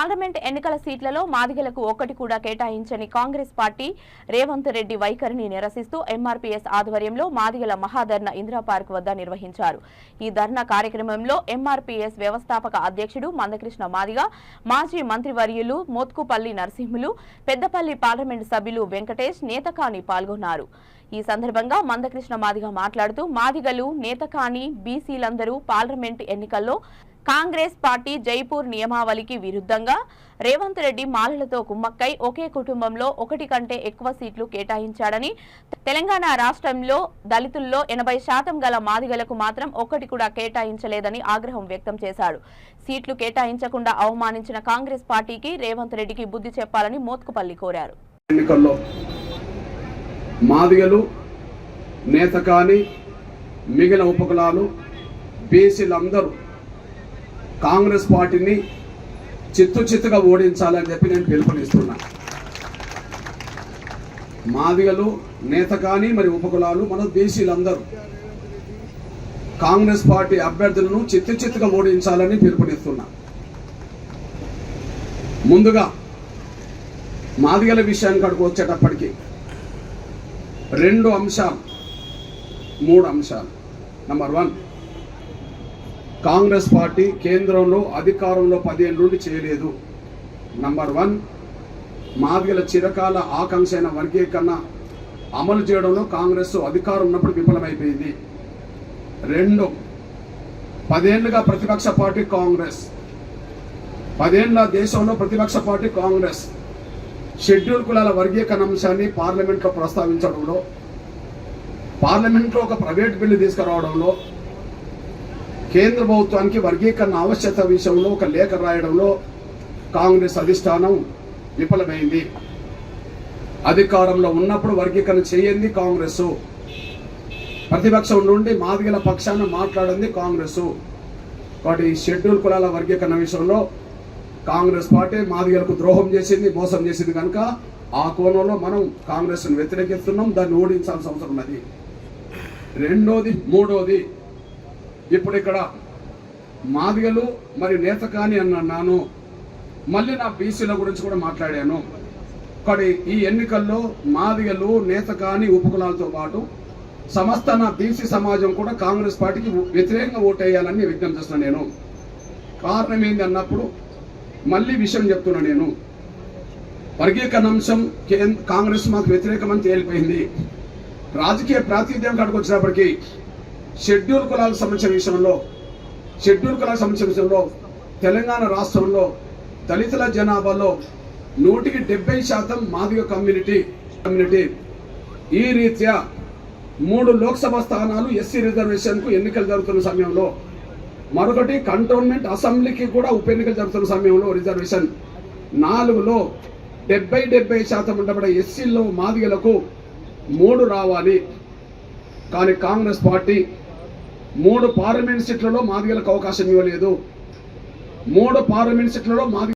Parliament ఎన్నికల సీట్లలో మాదిగలకు ఒక్కటి కూడా కేటాయించని కాంగ్రెస్ పార్టీ రేవంత్ రెడ్డి వైఖరిని నిరసిస్తూ ఎంఆర్పీఎస్ ఆధ్వర్యంలో మాదిగల మహాధర్నా ఇందిరా పార్క్ వద్ద నిర్వహించారు. ఈ ధర్నా కార్యక్రమంలో ఎంఆర్పీఎస్ వ్యవస్థాపక అధ్యక్షుడు మందకృష్ణ మాదిగ, మాజీ మంత్రివర్యులు మోత్కుపల్లి నరసింహులు, పెద్దపల్లి పార్లమెంటు సభ్యులు వెంకటేష్, నేతకాని పాల్గొన్నారు. ఈ సందర్భంగా మందకృష్ణ మాదిగ మాట్లాడుతూ మాదిగలు, నేతకాని, బీసీలందరూ పార్లమెంటు ఎన్నికల్లో కాంగ్రెస్ పార్టీ జైపూర్ నియమావళికి విరుద్ధంగా రేవంత్ రెడ్డి మాలలతో కుమ్మక్కై ఒకే కుటుంబంలో ఒకటి కంటే ఎక్కువ సీట్లు కేటాయించాడని, తెలంగాణ రాష్ట్రంలో దళితుల్లో 80% గల మాదిగలకు మాత్రం ఒక్కటి కూడా కేటాయించలేదని ఆగ్రహం వ్యక్తం చేశాడు. సీట్లు కేటాయించకుండా అవమానించిన కాంగ్రెస్ పార్టీకి రేవంత్ రెడ్డికి బుద్ధి చెప్పాలని మోత్కుపల్లి కోరారు. మాదిగలు, నేతకాని, మిగిలిన ఉపకులాలు, బీసీలందరూ కాంగ్రెస్ పార్టీని చిత్తుగా ఓడించాలని చెప్పి నేను పిలుపునిస్తున్నా. మాదిగలు, నేతకాని, మరి ఉపకులాలు, మన బీసీలందరూ కాంగ్రెస్ పార్టీ అభ్యర్థులను చిత్తుగా ఓడించాలని పిలుపునిస్తున్నా. ముందుగా మాదిగల విషయానికి వచ్చేటప్పటికి 2 అంశాలు, 3 అంశాలు. నంబర్ 1, కాంగ్రెస్ పార్టీ కేంద్రంలో అధికారంలో 10 ఏళ్ళ నుండి చేయలేదు. నంబర్ 1, మాదిగల చిరకాల ఆకాంక్ష అయిన వర్గీకరణ అమలు చేయడంలో కాంగ్రెస్ అధికారం ఉన్నప్పుడు విఫలమైపోయింది. 2, 10 ఏళ్లుగా ప్రతిపక్ష పార్టీ కాంగ్రెస్, 10 ఏళ్ల దేశంలో ప్రతిపక్ష పార్టీ కాంగ్రెస్ షెడ్యూల్ కులాల వర్గీకరణ అంశాన్ని పార్లమెంట్లో ప్రస్తావించడంలో, పార్లమెంట్లో ఒక ప్రైవేట్ బిల్లు తీసుకురావడంలో, కేంద్ర ప్రభుత్వానికి వర్గీకరణ ఆవశ్యకత విషయంలో ఒక లేఖ రాయడంలో కాంగ్రెస్ అధిష్టానం విఫలమైంది. అధికారంలో ఉన్నప్పుడు వర్గీకరణ చేయండి కాంగ్రెస్, ప్రతిపక్షం నుండి మాదిగల పక్షాన మాట్లాడింది కాంగ్రెస్. కాబట్టి ఈ షెడ్యూల్ కులాల వర్గీకరణ విషయంలో కాంగ్రెస్ పార్టీ మాదిగలకు ద్రోహం చేసింది, మోసం చేసింది. కనుక ఆ కోణంలో మనం కాంగ్రెస్ను వ్యతిరేకిస్తున్నాం, దాన్ని ఓడించాల్సిన అవసరం ఉన్నది. 2, 3, ఇప్పుడు ఇక్కడ మాదిగలు మరి నేతకాని అన్నాను, మళ్ళీ నా బీసీల గురించి కూడా మాట్లాడాను. కానీ ఈ ఎన్నికల్లో మాదిగలు, నేతకాని, ఉపకులాలతో పాటు సమస్త నా బీసీ సమాజం కూడా కాంగ్రెస్ పార్టీకి వ్యతిరేకంగా ఓటేయాలని విజ్ఞప్తి చేస్తున్నాను. నేను కారణం ఏంది అన్నప్పుడు మళ్ళీ విషయం చెప్తున్నా. నేను వర్గీకరణ అంశం కాంగ్రెస్ మాకు వ్యతిరేకమని తేలిపోయింది. రాజకీయ ప్రాతినిధ్యం కాడికి వచ్చినప్పటికీ షెడ్యూల్ కులాలకు సంబంధించిన విషయంలో తెలంగాణ రాష్ట్రంలో దళితుల జనాభాలో 170% మాదిగ కమ్యూనిటీ. ఈ రీత్యా 3 లోక్సభ స్థానాలు ఎస్సీ రిజర్వేషన్కు ఎన్నికలు జరుగుతున్న సమయంలో, మరొకటి కంటోన్మెంట్ అసెంబ్లీకి కూడా ఉప ఎన్నికలు జరుగుతున్న సమయంలో రిజర్వేషన్ 4లో 70% ఉండబడే ఎస్సీల్లో మాదిగలకు 3 రావాలి. కానీ కాంగ్రెస్ పార్టీ 3 పార్లమెంట్ సీట్లలో మాదిగలకు అవకాశం ఇవ్వలేదు. 3 పార్లమెంట్ సీట్లలో మాదిగ